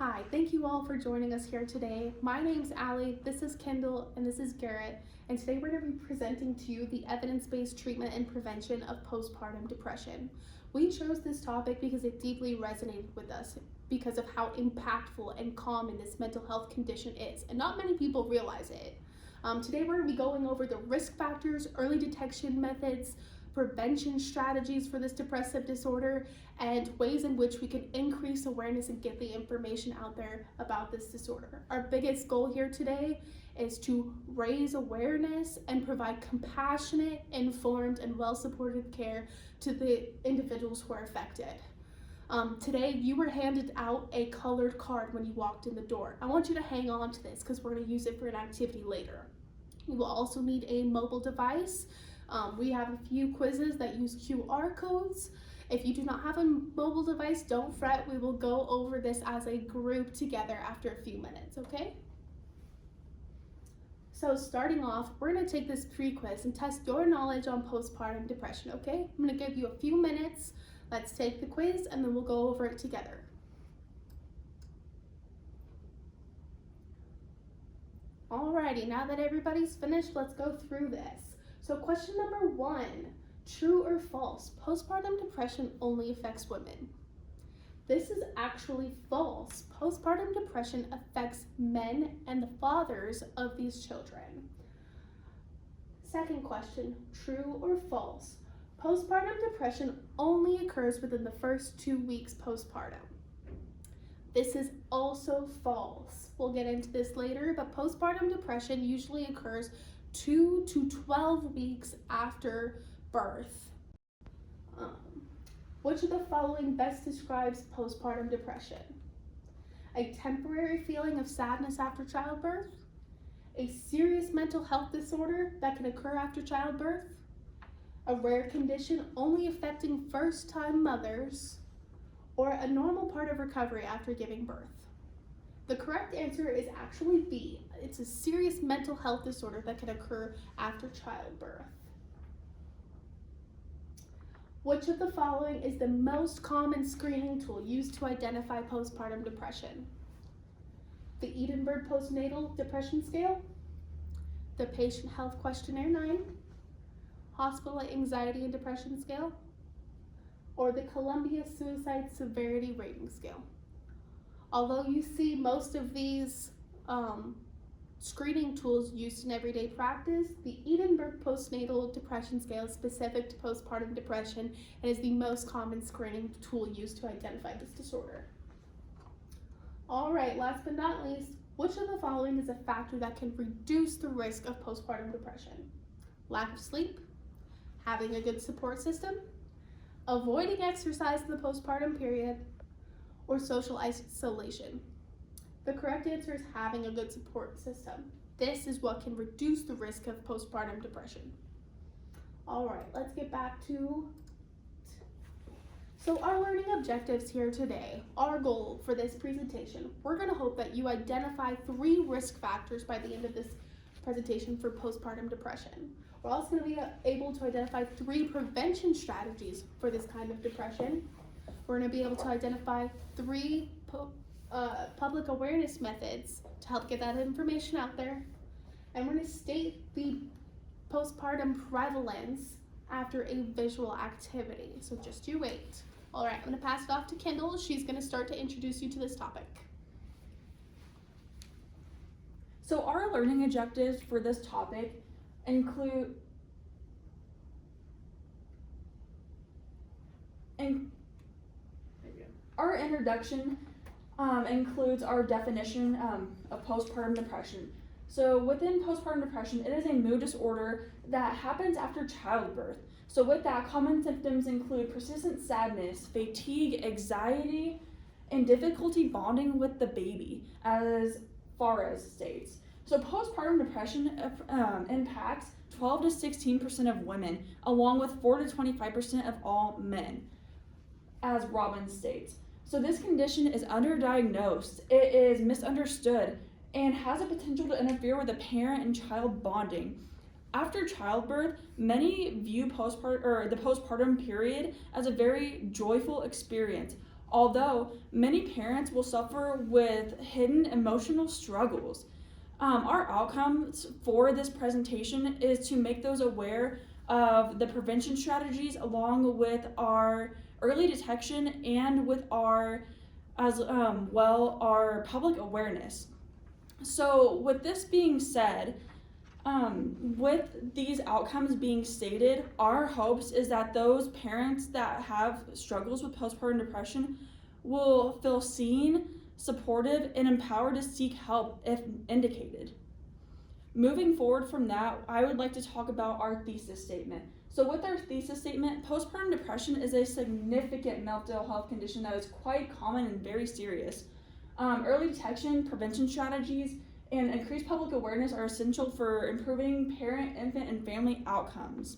Hi, thank you all for joining us here today. My name's Allie, this is Kendall, and this is Garrett, and today we're going to be presenting to you the evidence-based treatment and prevention of postpartum depression. We chose this topic because it deeply resonated with us because of how impactful and common this mental health condition is, and not many people realize it. Today we're going to be going over the risk factors, early detection methods, prevention strategies for this depressive disorder, and ways in which we can increase awareness and get the information out there about this disorder. Our biggest goal here today is to raise awareness and provide compassionate, informed, and well-supported care to the individuals who are affected. Today, you were handed out a colored card when you walked in the door. I want you to hang on to this because we're going to use it for an activity later. You will also need a mobile device. We have a few quizzes that use QR codes. If you do not have a mobile device, don't fret. We will go over this as a group together after a few minutes, okay? So starting off, we're going to take this pre-quiz and test your knowledge on postpartum depression, okay? I'm going to give you a few minutes. Let's take the quiz and then we'll go over it together. Alrighty, now that everybody's finished, let's go through this. So question number 1, true or false? Postpartum depression only affects women. This is actually false. Postpartum depression affects men and the fathers of these children. Second question, true or false? Postpartum depression only occurs within the first 2 weeks postpartum. This is also false. We'll get into this later, but postpartum depression usually occurs 2 to 12 weeks after birth. Which of the following best describes postpartum depression? A temporary feeling of sadness after childbirth, a serious mental health disorder that can occur after childbirth, a rare condition only affecting first-time mothers, or a normal part of recovery after giving birth. The correct answer is actually B. It's a serious mental health disorder that can occur after childbirth. Which of the following is the most common screening tool used to identify postpartum depression? The Edinburgh Postnatal Depression Scale, the Patient Health Questionnaire 9, Hospital Anxiety and Depression Scale, or the Columbia Suicide Severity Rating Scale. Although you see most of these screening tools used in everyday practice, the Edinburgh Postnatal Depression Scale is specific to postpartum depression and is the most common screening tool used to identify this disorder. All right, last but not least, which of the following is a factor that can reduce the risk of postpartum depression? Lack of sleep, having a good support system, avoiding exercise in the postpartum period, or social isolation? The correct answer is having a good support system. This is what can reduce the risk of postpartum depression. All right, let's get back to our learning objectives here today. Our goal for this presentation, we're going to hope that you identify 3 risk factors by the end of this presentation for postpartum depression. We're also going to be able to identify 3 prevention strategies for this kind of depression. We're going to be able to identify 3 public awareness methods to help get that information out there. And we're going to state the postpartum prevalence after a visual activity. So just you wait. All right, I'm going to pass it off to Kendall. She's going to start to introduce you to this topic. So our learning objectives for this topic include our introduction includes our definition of postpartum depression. So within postpartum depression, it is a mood disorder that happens after childbirth. So with that, common symptoms include persistent sadness, fatigue, anxiety, and difficulty bonding with the baby, as far as states. So postpartum depression impacts 12 to 16% of women, along with 4 to 25% of all men, as Robin states. So this condition is underdiagnosed, it is misunderstood, and has a potential to interfere with the parent and child bonding. After childbirth, many view the postpartum period as a very joyful experience. although many parents will suffer with hidden emotional struggles. Our outcomes for this presentation is to make those aware of the prevention strategies along with our early detection and with our our public awareness. So with this being said, with these outcomes being stated, our hopes is that those parents that have struggles with postpartum depression will feel seen, supportive, and empowered to seek help if indicated. Moving forward from that, I would like to talk about our thesis statement. So with our thesis statement, postpartum depression is a significant mental health condition that is quite common and very serious. Early detection, prevention strategies, and increased public awareness are essential for improving parent, infant, and family outcomes.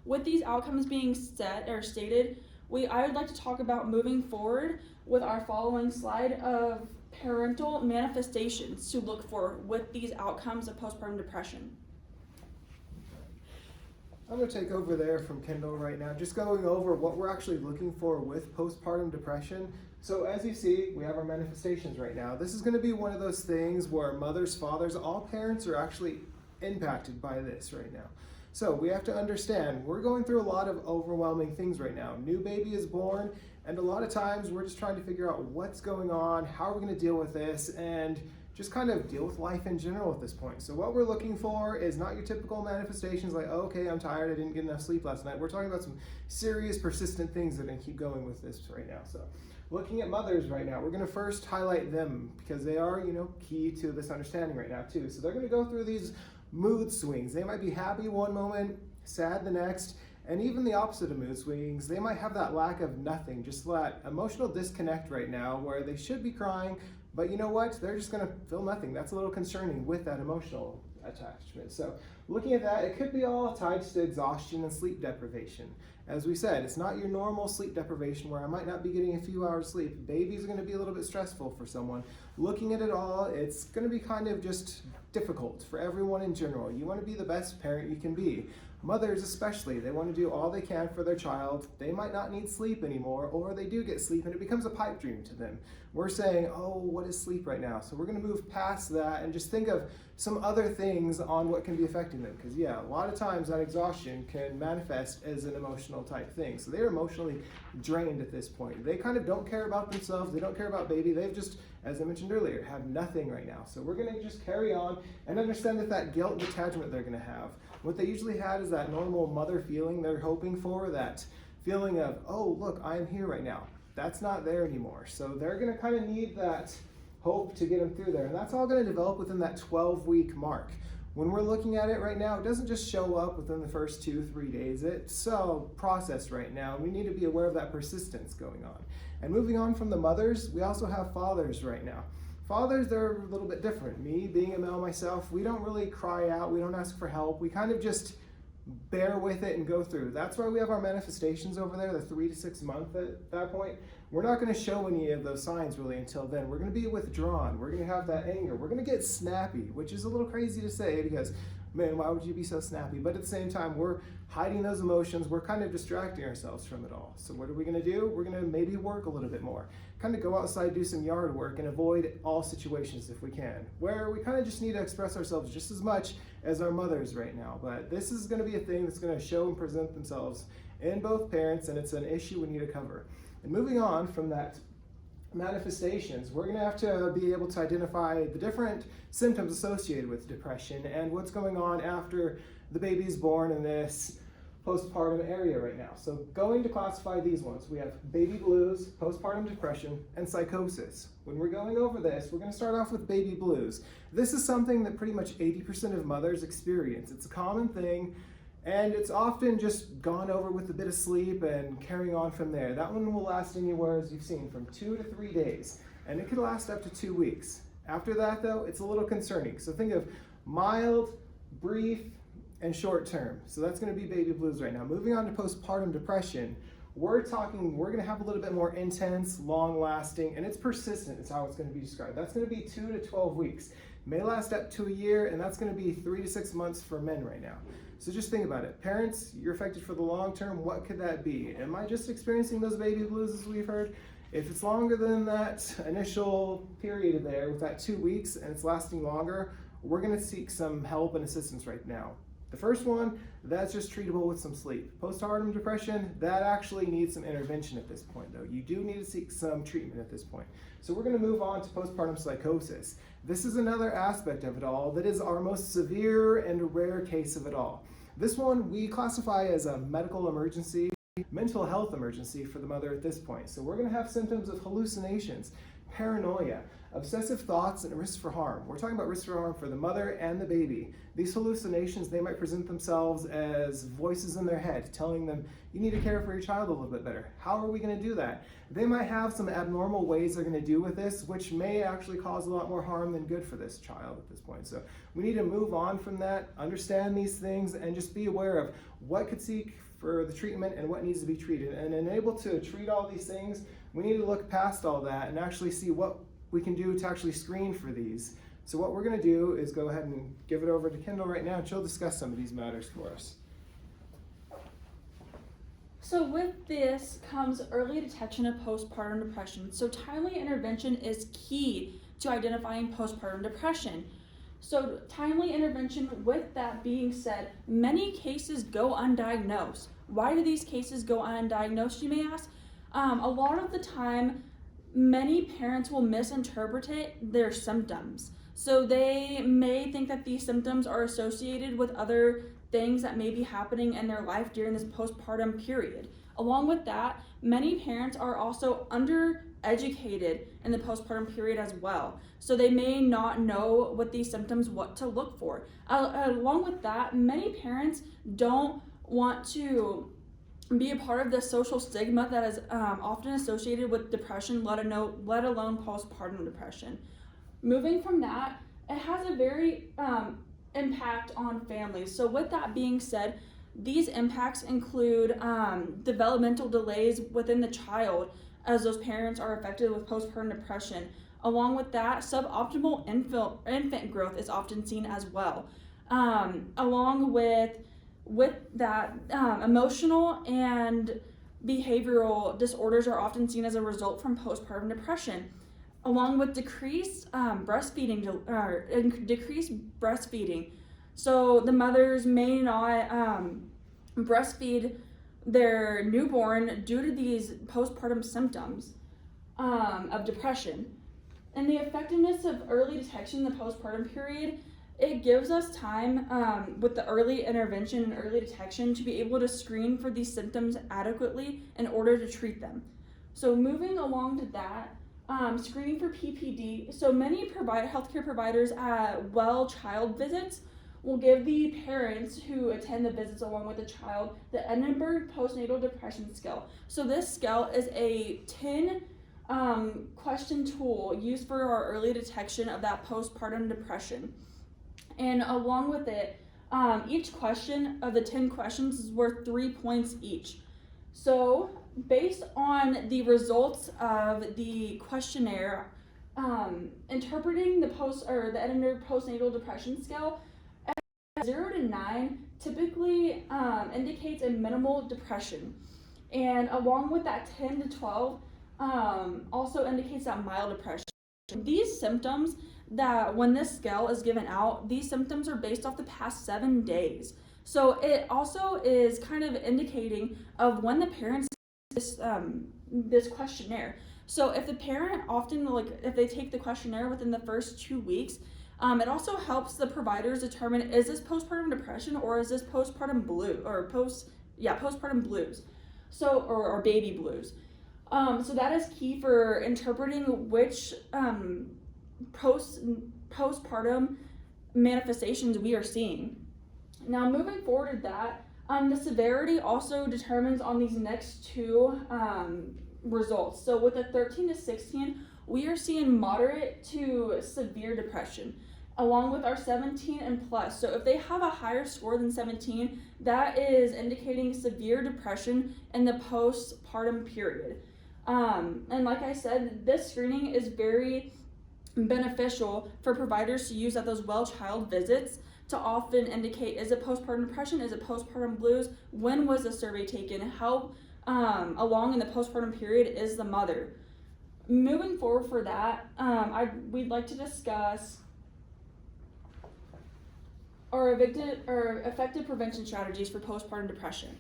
With these outcomes being stated, I would like to talk about moving forward with our following slide of parental manifestations to look for with these outcomes of postpartum depression. I'm going to take over there from Kendall right now, just going over what we're actually looking for with postpartum depression. So as you see, we have our manifestations right now. This is going to be one of those things where mothers, fathers, all parents are actually impacted by this right now. So we have to understand, we're going through a lot of overwhelming things right now. New baby is born, and a lot of times we're just trying to figure out what's going on, how are we going to deal with this, and just kind of deal with life in general at this point. So what we're looking for is not your typical manifestations like, oh, okay, I'm tired, I didn't get enough sleep last night. We're talking about some serious, persistent things that are going to keep going with this right now. So looking at mothers right now, we're going to first highlight them because they are, key to this understanding right now too. So they're going to go through these mood swings. They might be happy one moment, sad the next, and even the opposite of mood swings, they might have that lack of nothing, just that emotional disconnect right now where they should be crying, but you know what? They're just going to feel nothing. That's a little concerning with that emotional attachment. So looking at that, it could be all tied to exhaustion and sleep deprivation. As we said, it's not your normal sleep deprivation where I might not be getting a few hours sleep. Babies are going to be a little bit stressful for someone. Looking at it all, it's going to be kind of just difficult for everyone in general. You want to be the best parent you can be. Mothers especially, they want to do all they can for their child. They might not need sleep anymore, or they do get sleep and it becomes a pipe dream to them. We're saying, oh, what is sleep right now? So we're going to move past that and just think of some other things on what can be affecting them. Because yeah, a lot of times that exhaustion can manifest as an emotional type thing. So they're emotionally drained at this point. They kind of don't care about themselves. They don't care about baby. They've just, as I mentioned earlier, have nothing right now. So we're going to just carry on and understand that guilt and detachment they're going to have. What they usually had is that normal mother feeling they're hoping for, that feeling of, oh, look, I'm here right now. That's not there anymore. So they're going to kind of need that hope to get them through there. And that's all going to develop within that 12-week mark. When we're looking at it right now, it doesn't just show up within the first 2-3 days. It's so processed right now. We need to be aware of that persistence going on. And moving on from the mothers, we also have fathers right now. Fathers, they're a little bit different. Me, being a male myself, we don't really cry out. We don't ask for help. We kind of just bear with it and go through. That's why we have our manifestations over there, the 3 to 6 month at that point. We're not going to show any of those signs really until then. We're going to be withdrawn. We're going to have that anger. We're going to get snappy, which is a little crazy to say because, man, why would you be so snappy? But at the same time, we're hiding those emotions. We're kind of distracting ourselves from it all. So what are we going to do? We're going to maybe work a little bit more. Kind of go outside, do some yard work, and avoid all situations if we can. Where we kind of just need to express ourselves just as much as our mothers right now. But this is going to be a thing that's going to show and present themselves in both parents, and it's an issue we need to cover. And moving on from that manifestations, we're going to have to be able to identify the different symptoms associated with depression and what's going on after the baby's born in this postpartum area right now. So going to classify these ones, we have baby blues, postpartum depression, and psychosis. When we're going over this, we're going to start off with baby blues. This is something that pretty much 80% of mothers experience. It's a common thing, and it's often just gone over with a bit of sleep and carrying on from there. That one will last anywhere, as you've seen, from 2 to 3 days, and it could last up to 2 weeks. After that, though, it's a little concerning. So think of mild, brief, and short term. So that's going to be baby blues right now. Moving on to postpartum depression, we're going to have a little bit more intense, long lasting, and it's persistent is how it's going to be described. That's going to be 2 to 12 weeks. It may last up to a year, and that's going to be 3 to 6 months for men right now. So just think about it. Parents, you're affected for the long term. What could that be? Am I just experiencing those baby blues as we've heard? If it's longer than that initial period there, with that 2 weeks, and it's lasting longer, we're going to seek some help and assistance right now. The first one, that's just treatable with some sleep. Postpartum depression, that actually needs some intervention at this point though. You do need to seek some treatment at this point. So we're going to move on to postpartum psychosis. This is another aspect of it all that is our most severe and rare case of it all. This one we classify as a medical emergency, mental health emergency for the mother at this point. So we're going to have symptoms of hallucinations, paranoia, obsessive thoughts, and risk for harm. We're talking about risk for harm for the mother and the baby. These hallucinations, they might present themselves as voices in their head telling them, you need to care for your child a little bit better. How are we going to do that? They might have some abnormal ways they're going to do with this, which may actually cause a lot more harm than good for this child at this point. So we need to move on from that, understand these things, and just be aware of what could seek for the treatment and what needs to be treated. And able to treat all these things, we need to look past all that and actually see what we can do to actually screen for these. So what we're going to do is go ahead and give it over to Kendall right now, and she'll discuss some of these matters for us. So with this comes early detection of postpartum depression. So timely intervention is key to identifying postpartum depression. So timely intervention, with that being said, many cases go undiagnosed. Why do these cases go undiagnosed, you may ask? A lot of the time, many parents will misinterpret their symptoms. So they may think that these symptoms are associated with other things that may be happening in their life during this postpartum period. Along with that, many parents are also undereducated in the postpartum period as well. So they may not know what these symptoms, what to look for. Along with that, many parents don't want to be a part of the social stigma that is often associated with depression, let alone postpartum depression. Moving from that, it has a very impact on families. So with that being said, these impacts include developmental delays within the child, as those parents are affected with postpartum depression. Along with that, suboptimal infant growth is often seen as well. Along with that, emotional and behavioral disorders are often seen as a result from postpartum depression, along with decreased breastfeeding. So the mothers may not breastfeed their newborn due to these postpartum symptoms of depression. And the effectiveness of early detection in the postpartum period, it gives us time with the early intervention and early detection to be able to screen for these symptoms adequately in order to treat them. So moving along to that, screening for PPD. So many healthcare providers at child visits will give the parents who attend the visits along with the child the Edinburgh Postnatal Depression Scale. So this scale is a 10 question tool used for our early detection of that postpartum depression. And along with it, each question of the 10 questions is worth 3 points each. So based on the results of the questionnaire, interpreting the Edinburgh Postnatal Depression Scale, 0 to 9 typically indicates a minimal depression. And along with that 10 to 12 also indicates that mild depression. These symptoms, that when this scale is given out, these symptoms are based off the past 7 days. So it also is kind of indicating of when the parents this questionnaire. So if the parent if they take the questionnaire within the first 2 weeks, it also helps the providers determine, is this postpartum depression or is this postpartum postpartum blues, so or baby blues. So that is key for interpreting which postpartum manifestations we are seeing. Now moving forward to that, the severity also determines on these next two results. So with a 13 to 16, we are seeing moderate to severe depression, along with our 17 and plus. So if they have a higher score than 17, that is indicating severe depression in the postpartum period. And like I said, this screening is very beneficial for providers to use at those child visits to often indicate, is it postpartum depression, is it postpartum blues, when was the survey taken, how along in the postpartum period is the mother. moving forward for that, we'd like to discuss our effective prevention strategies for postpartum depression.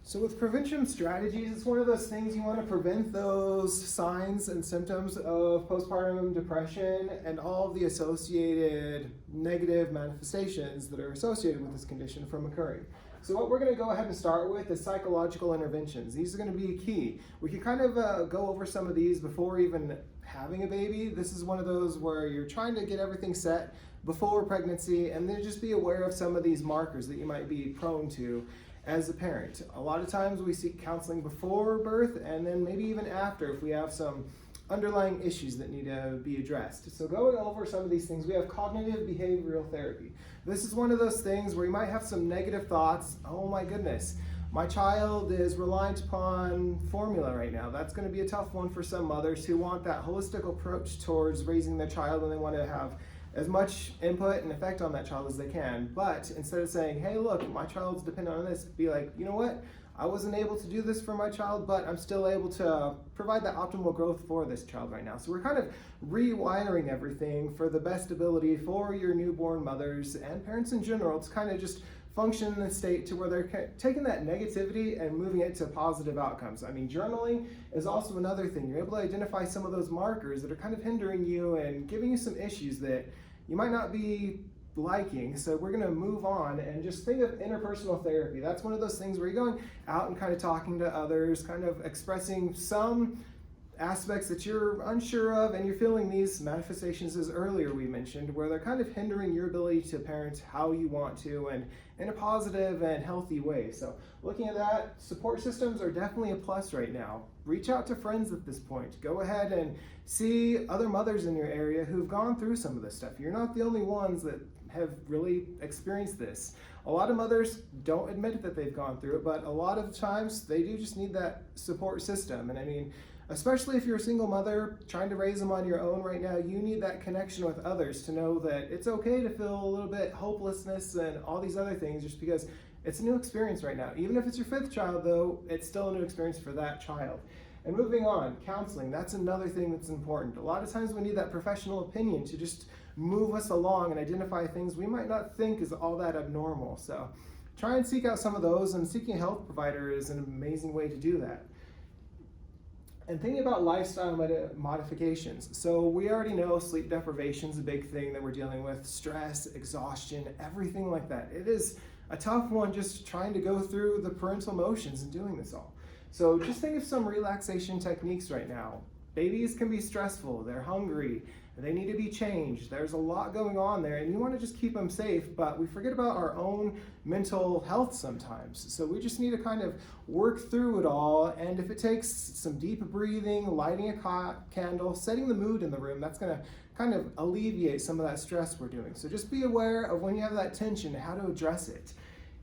So with prevention strategies, it's one of those things you want to prevent those signs and symptoms of postpartum depression and all of the associated negative manifestations that are associated with this condition from occurring. So what we're going to go ahead and start with is psychological interventions. These are going to be key. We can kind of go over some of these before even having a baby. This is one of those where you're trying to get everything set before pregnancy, and then just be aware of some of these markers that you might be prone to as a parent. A lot of times we seek counseling before birth and then maybe even after if we have some underlying issues that need to be addressed. So going over some of these things, we have cognitive behavioral therapy. This is one of those things where you might have some negative thoughts. Oh my goodness, my child is reliant upon formula right now. That's going to be a tough one for some mothers who want that holistic approach towards raising their child, and they want to have as much input and effect on that child as they can. But instead of saying, hey, look, my child's dependent on this, be like, you know what? I wasn't able to do this for my child, but I'm still able to provide that optimal growth for this child right now. So we're kind of rewiring everything for the best ability for your newborn mothers and parents in general to kind of just function in a state to where they're taking that negativity and moving it to positive outcomes. I mean, journaling is also another thing. You're able to identify some of those markers that are kind of hindering you and giving you some issues that you might not be liking. So we're going to move on and just think of interpersonal therapy. That's one of those things where you're going out and kind of talking to others, kind of expressing some aspects that you're unsure of, and you're feeling these manifestations as earlier we mentioned, where they're kind of hindering your ability to parent how you want to and in a positive and healthy way. So looking at that, support systems are definitely a plus right now. Reach out to friends at this point. Go ahead and see other mothers in your area who've gone through some of this stuff. You're not the only ones that have really experienced this. A lot of mothers don't admit that they've gone through it, but a lot of times they do just need that support system. And I mean, especially if you're a single mother trying to raise them on your own right now, you need that connection with others to know that it's okay to feel a little bit hopelessness and all these other things just because it's a new experience right now. Even if it's your 5th child though, it's still a new experience for that child. And moving on, counseling, that's another thing that's important. A lot of times we need that professional opinion to just move us along and identify things we might not think is all that abnormal. So try and seek out some of those, and seeking a health provider is an amazing way to do that. And thinking about lifestyle modifications. So we already know sleep deprivation is a big thing that we're dealing with, stress, exhaustion, everything like that. It is a tough one just trying to go through the parental motions and doing this all. So just think of some relaxation techniques right now. Babies can be stressful, they're hungry, they need to be changed. There's a lot going on there, and you want to just keep them safe, but we forget about our own mental health sometimes. So we just need to kind of work through it all, and if it takes some deep breathing, lighting a candle, setting the mood in the room, that's going to kind of alleviate some of that stress we're doing. So just be aware of when you have that tension, how to address it.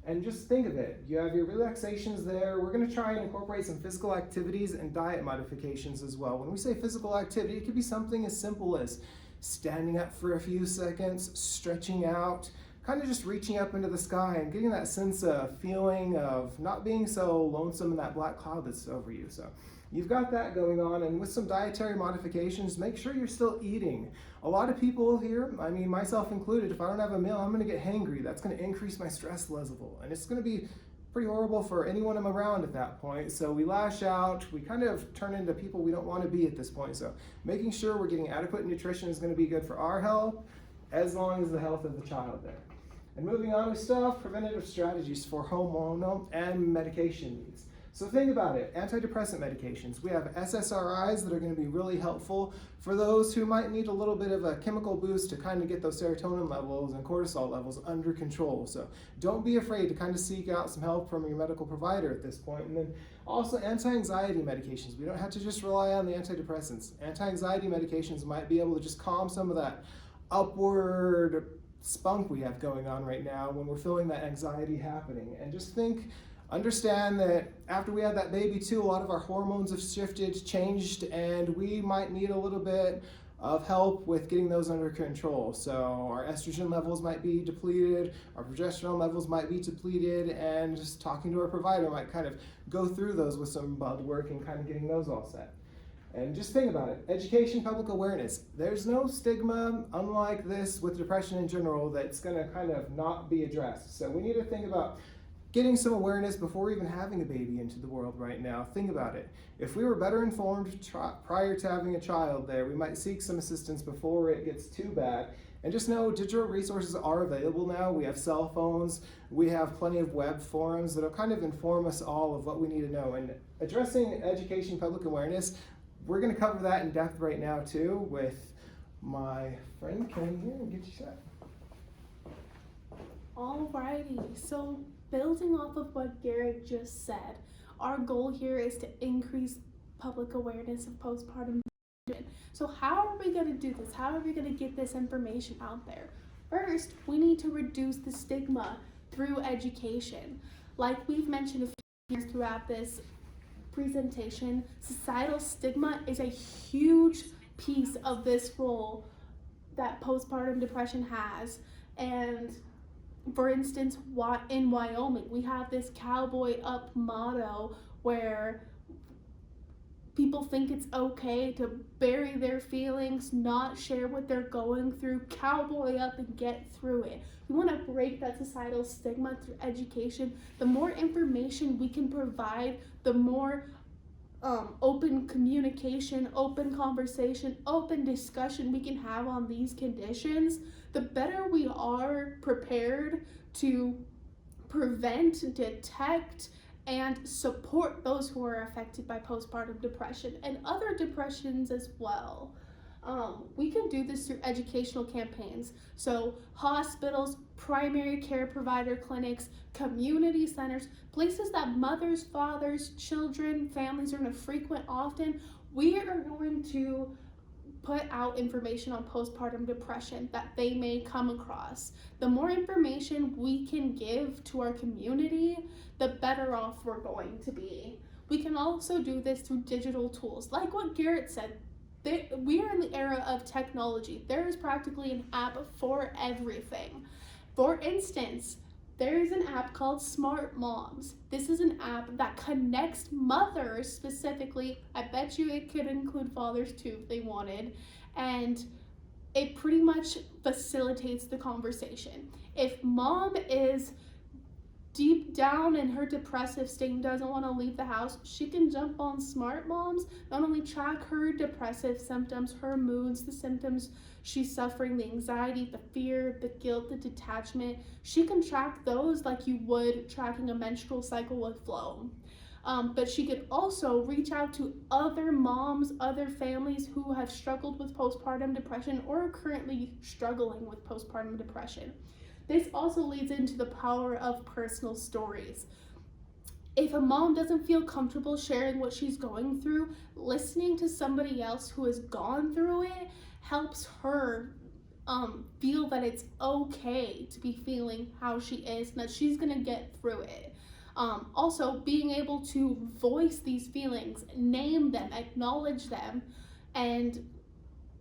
And just think of it. You have your relaxations there. We're going to try and incorporate some physical activities and diet modifications as well. When we say physical activity, it could be something as simple as standing up for a few seconds, stretching out, kind of just reaching up into the sky and getting that sense of feeling of not being so lonesome in that black cloud that's over you. So you've got that going on, and with some dietary modifications, make sure you're still eating. A lot of people here, I mean myself included, if I don't have a meal, I'm going to get hangry. That's going to increase my stress level, and it's going to be pretty horrible for anyone I'm around at that point. So we lash out, we kind of turn into people we don't want to be at this point. So making sure we're getting adequate nutrition is going to be good for our health, as long as the health of the child there. And moving on, we still have preventative strategies for hormonal and medication needs. So think about it, antidepressant medications. We have SSRIs that are going to be really helpful for those who might need a little bit of a chemical boost to kind of get those serotonin levels and cortisol levels under control. So don't be afraid to kind of seek out some help from your medical provider at this point. And then also anti-anxiety medications. We don't have to just rely on the antidepressants. Anti-anxiety medications might be able to just calm some of that upward spunk we have going on right now when we're feeling that anxiety happening. And just understand that after we had that baby too, a lot of our hormones have shifted, changed, and we might need a little bit of help with getting those under control. So our estrogen levels might be depleted, our progesterone levels might be depleted, and just talking to our provider might kind of go through those with some blood work and kind of getting those all set. And just think about it, education, public awareness. There's no stigma, unlike this with depression in general, that's gonna kind of not be addressed. So we need to think about getting some awareness before even having a baby into the world right now. Think about it. If we were better informed prior to having a child there, we might seek some assistance before it gets too bad. And just know digital resources are available now. We have cell phones, we have plenty of web forums that'll kind of inform us all of what we need to know. And addressing education, public awareness, we're gonna cover that in depth right now too with my friend Kenny here and get you set. Alrighty, so building off of what Garrett just said, our goal here is to increase public awareness of postpartum depression. So how are we going to do this? How are we going to get this information out there? First, we need to reduce the stigma through education. Like we've mentioned a few times throughout this presentation, societal stigma is a huge piece of this role that postpartum depression has. And for instance, in Wyoming, we have this cowboy up motto where people think it's okay to bury their feelings, not share what they're going through, cowboy up and get through it. We want to break that societal stigma through education. The more information we can provide, the more open communication, open conversation, open discussion we can have on these conditions, the better we are prepared to prevent, detect, and support those who are affected by postpartum depression and other depressions as well. We can do this through educational campaigns. So hospitals, primary care provider clinics, community centers, places that mothers, fathers, children, families are going to frequent often. We are going to put out information on postpartum depression that they may come across. The more information we can give to our community, the better off we're going to be. We can also do this through digital tools. Like what Garrett said, we are in the era of technology. There is practically an app for everything. For instance, there is an app called Smart Moms. This is an app that connects mothers specifically. I bet you it could include fathers too if they wanted. And it pretty much facilitates the conversation. If mom is deep down in her depressive state and doesn't want to leave the house, she can jump on Smart Moms, not only track her depressive symptoms, her moods, the symptoms she's suffering, the anxiety, the fear, the guilt, the detachment. She can track those like you would tracking a menstrual cycle with flow. But she could also reach out to other moms, other families who have struggled with postpartum depression or are currently struggling with postpartum depression. This also leads into the power of personal stories. If a mom doesn't feel comfortable sharing what she's going through, listening to somebody else who has gone through it helps her feel that it's okay to be feeling how she is and that she's gonna get through it. Also, being able to voice these feelings, name them, acknowledge them, and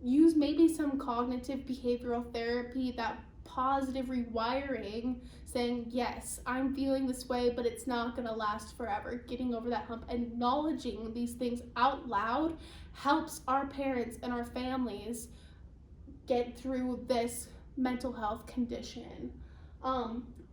use maybe some cognitive behavioral therapy, that positive rewiring, saying, yes, I'm feeling this way, but it's not gonna last forever. Getting over that hump, acknowledging these things out loud helps our parents and our families get through this mental health condition.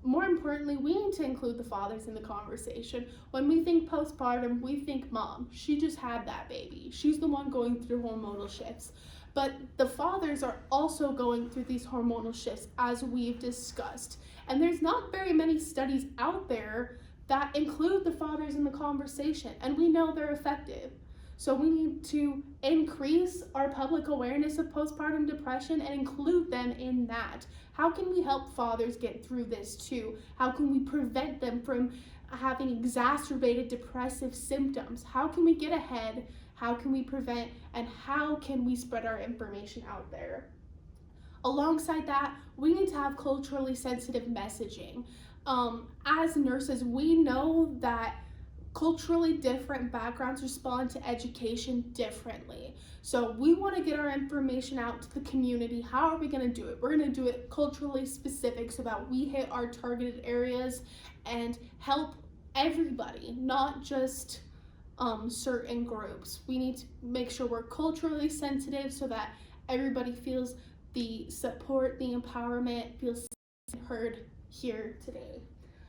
More importantly, we need to include the fathers in the conversation. When we think postpartum, we think mom. She just had that baby. She's the one going through hormonal shifts. But the fathers are also going through these hormonal shifts, as we've discussed. And there's not very many studies out there that include the fathers in the conversation, and we know they're effective. So we need to increase our public awareness of postpartum depression and include them in that. How can we help fathers get through this too? How can we prevent them from having exacerbated depressive symptoms? How can we get ahead? How can we prevent? And how can we spread our information out there? Alongside that, we need to have culturally sensitive messaging. As nurses, we know that culturally different backgrounds respond to education differently. So we want to get our information out to the community. How are we going to do it? We're going to do it culturally specific so that we hit our targeted areas and help everybody, not just certain groups. We need to make sure we're culturally sensitive so that everybody feels the support, the empowerment, feels heard here today.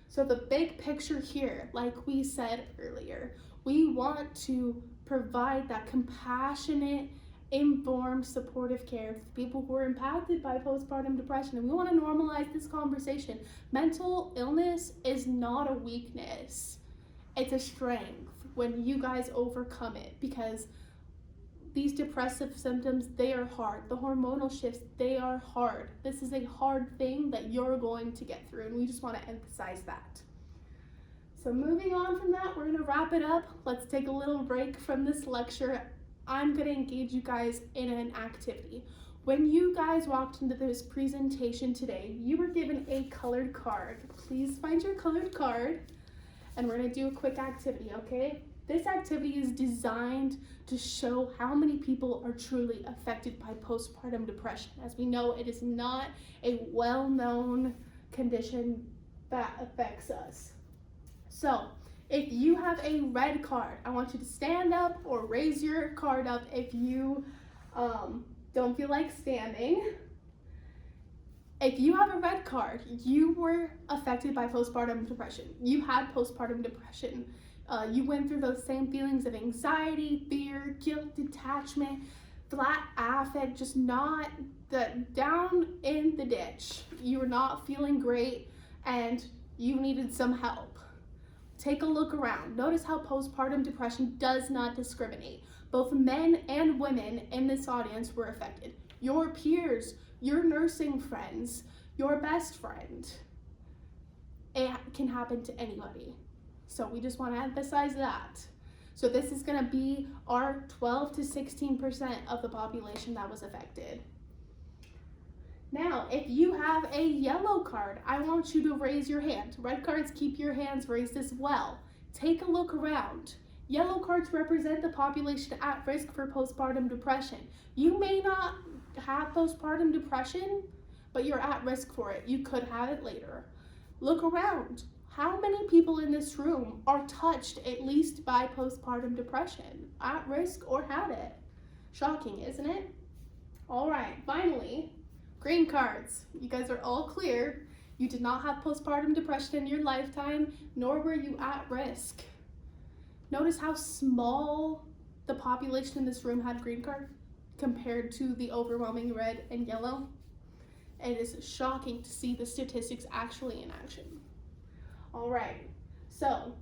So the big picture here, like we said earlier, we want to provide that compassionate, informed, supportive care for people who are impacted by postpartum depression. And we want to normalize this conversation. Mental illness is not a weakness. It's a strength when you guys overcome it, because these depressive symptoms, they are hard. The hormonal shifts, they are hard. This is a hard thing that you're going to get through, and we just want to emphasize that. So moving on from that, we're going to wrap it up. Let's take a little break from this lecture. I'm going to engage you guys in an activity. When you guys walked into this presentation today, you were given a colored card. Please find your colored card, and we're going to do a quick activity, okay? This activity is designed to show how many people are truly affected by postpartum depression. As we know, it is not a well-known condition that affects us. So, if you have a red card, I want you to stand up or raise your card up if you don't feel like standing. If you have a red card, you were affected by postpartum depression. You had postpartum depression. You went through those same feelings of anxiety, fear, guilt, detachment, flat affect, just not down in the ditch. You were not feeling great and you needed some help. Take a look around. Notice how postpartum depression does not discriminate. Both men and women in this audience were affected. Your peers, your nursing friends, your best friend. It can happen to anybody. So we just want to emphasize that. So this is going to be our 12 to 16% of the population that was affected. Now, if you have a yellow card, I want you to raise your hand. Red cards, keep your hands raised as well. Take a look around. Yellow cards represent the population at risk for postpartum depression. You may not have postpartum depression, but you're at risk for it. You could have it later. Look around. How many people in this room are touched at least by postpartum depression, at risk or had it? Shocking, isn't it? All right, finally, green cards. You guys are all clear. You did not have postpartum depression in your lifetime, nor were you at risk. Notice how small the population in this room had green card compared to the overwhelming red and yellow. It is shocking to see the statistics actually in action. All right, so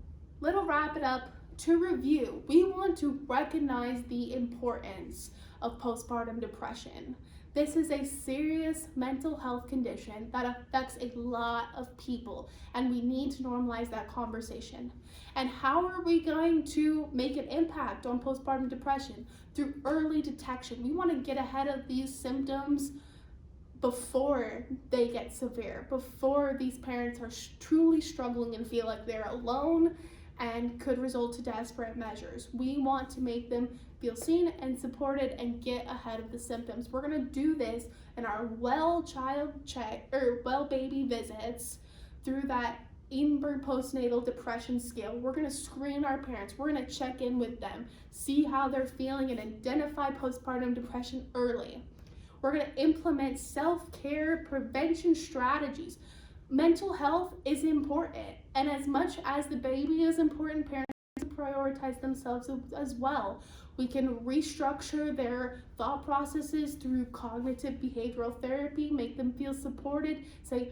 let's wrap it up. To review, we want to recognize the importance of postpartum depression. This is a serious mental health condition that affects a lot of people, and we need to normalize that conversation. And how are we going to make an impact on postpartum depression? Through early detection. We want to get ahead of these symptoms before they get severe, before these parents are truly struggling and feel like they're alone and could result to desperate measures. We want to make them feel seen and supported and get ahead of the symptoms. We're going to do this in our well baby visits through that Edinburgh postnatal depression scale. We're going to screen our parents. We're going to check in with them, see how they're feeling, and identify postpartum depression early. We're going to implement self-care prevention strategies. Mental health is important, and as much as the baby is important, parents need to prioritize themselves as well. We can restructure their thought processes through cognitive behavioral therapy, make them feel supported, say,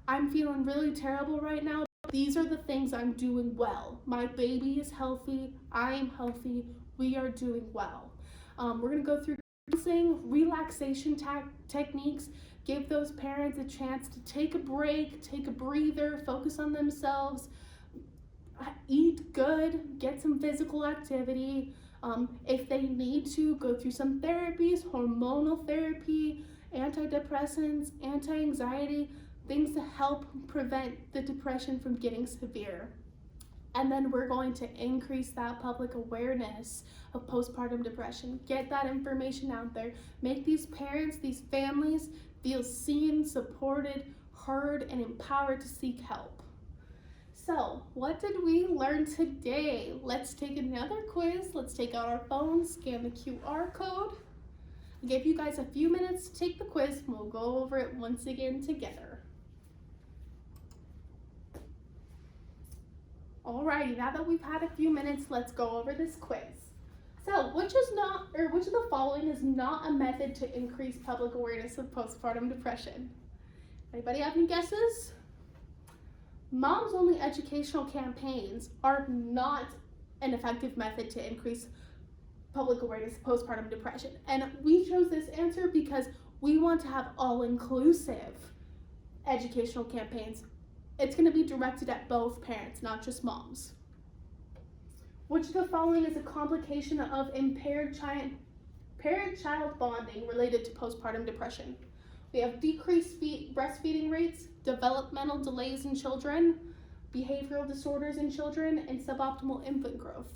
I'm feeling really terrible right now. These are the things I'm doing well. My baby is healthy, I'm healthy, we are doing well. We're going to go through relaxation techniques, give those parents a chance to take a break, take a breather, focus on themselves, eat good, get some physical activity. If they need to, go through some therapies, hormonal therapy, antidepressants, anti-anxiety, things to help prevent the depression from getting severe. And then we're going to increase that public awareness of postpartum depression. Get that information out there. Make these parents, these families feel seen, supported, heard, and empowered to seek help. So, what did we learn today? Let's take another quiz. Let's take out our phones, scan the QR code. I'll give you guys a few minutes to take the quiz, and we'll go over it once again together. Alrighty, now that we've had a few minutes, let's go over this quiz. So, which of the following is not a method to increase public awareness of postpartum depression? Anybody have any guesses? Moms-only educational campaigns are not an effective method to increase public awareness of postpartum depression. And we chose this answer because we want to have all-inclusive educational campaigns. It's going to be directed at both parents, not just moms. Which of the following is a complication of impaired parent-child bonding related to postpartum depression? We have decreased breastfeeding rates, developmental delays in children, behavioral disorders in children, and suboptimal infant growth.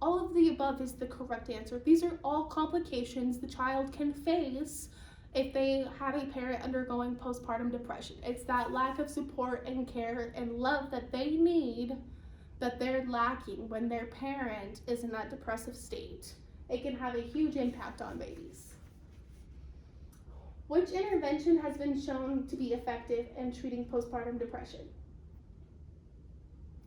All of the above is the correct answer. These are all complications the child can face if they have a parent undergoing postpartum depression. It's that lack of support and care and love that they need that they're lacking when their parent is in that depressive state. It can have a huge impact on babies. Which intervention has been shown to be effective in treating postpartum depression?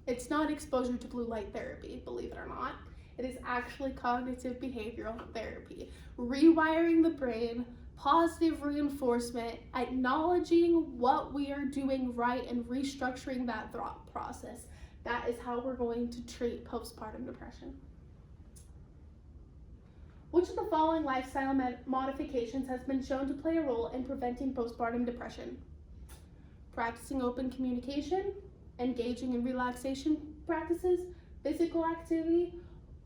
It's not exposure to blue light therapy, believe it or not. It is actually cognitive behavioral therapy. Rewiring the brain, positive reinforcement, acknowledging what we are doing right, and restructuring that thought process. That is how we're going to treat postpartum depression. Which of the following lifestyle modifications has been shown to play a role in preventing postpartum depression? Practicing open communication, engaging in relaxation practices, physical activity,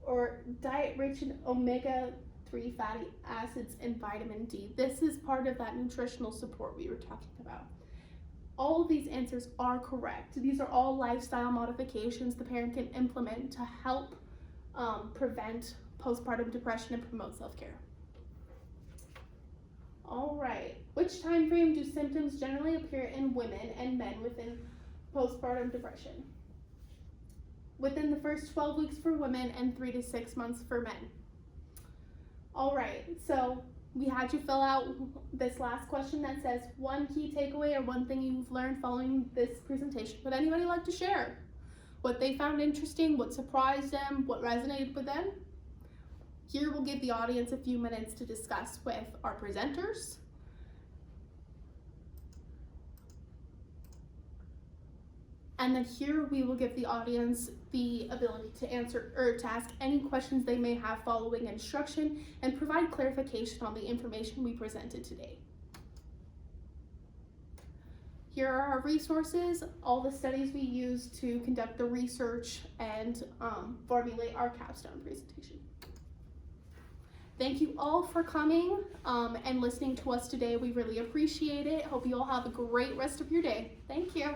or diet rich in omega-3 fatty acids and vitamin D. This is part of that nutritional support we were talking about. All of these answers are correct. These are all lifestyle modifications the parent can implement to help prevent postpartum depression and promote self-care. All right, which time frame do symptoms generally appear in women and men within postpartum depression? Within the first 12 weeks for women and 3 to 6 months for men. All right, so we had you fill out this last question that says one key takeaway or one thing you've learned following this presentation. Would anybody like to share what they found interesting, what surprised them, what resonated with them? Here we'll give the audience a few minutes to discuss with our presenters. And then here we will give the audience the ability to answer or to ask any questions they may have following instruction and provide clarification on the information we presented today. Here are our resources, all the studies we use to conduct the research and formulate our capstone presentation. Thank you all for coming and listening to us today. We really appreciate it. Hope you all have a great rest of your day. Thank you.